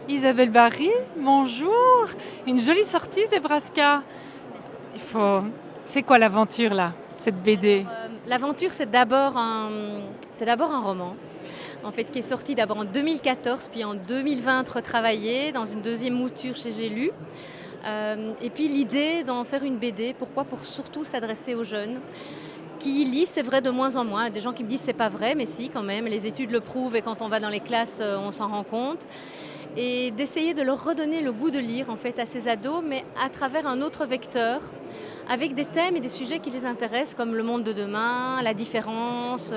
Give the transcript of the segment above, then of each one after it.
Isabelle Barry, bonjour. Une jolie sortie, Zebraska. Il faut. C'est quoi l'aventure là, cette BD? L'aventure, c'est d'abord un roman, en fait, qui est sorti d'abord en 2014, puis en 2020 retravaillé dans une deuxième mouture chez J'ai lu. Et puis l'idée d'en faire une BD, pourquoi? Pour surtout s'adresser aux jeunes qui lisent, c'est vrai, de moins en moins. Il y a des gens qui me disent c'est pas vrai, mais si quand même, les études le prouvent et quand on va dans les classes, on s'en rend compte. Et d'essayer de leur redonner le goût de lire en fait à ces ados, mais à travers un autre vecteur, avec des thèmes et des sujets qui les intéressent, comme le monde de demain, la différence,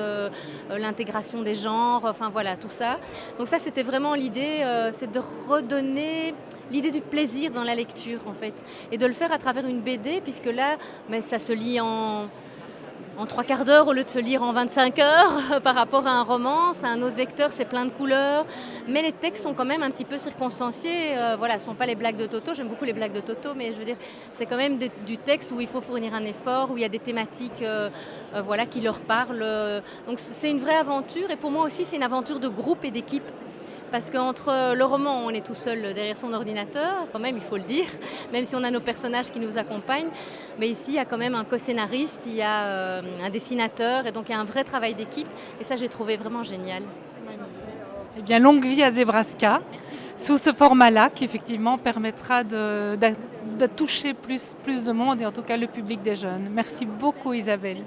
l'intégration des genres, enfin voilà, tout ça. Donc ça, c'était vraiment l'idée, c'est de redonner l'idée du plaisir dans la lecture, en fait, et de le faire à travers une BD, puisque là, mais ça se lit en 3/4 d'heure au lieu de se lire en 25 heures par rapport à un roman. C'est un autre vecteur, c'est plein de couleurs. Mais les textes sont quand même un petit peu circonstanciés. Voilà, ce ne sont pas les blagues de Toto. J'aime beaucoup les blagues de Toto, mais je veux dire, c'est quand même du texte où il faut fournir un effort, où il y a des thématiques voilà, qui leur parlent. Donc c'est une vraie aventure. Et pour moi aussi, c'est une aventure de groupe et d'équipe. Parce qu'entre le roman, on est tout seul derrière son ordinateur, quand même, il faut le dire, même si on a nos personnages qui nous accompagnent. Mais ici, il y a quand même un co-scénariste, il y a un dessinateur, et donc il y a un vrai travail d'équipe. Et ça, j'ai trouvé vraiment génial. Eh bien, longue vie à Zebraska, sous ce format-là, qui effectivement permettra de toucher plus de monde, et en tout cas le public des jeunes. Merci beaucoup, Isabelle.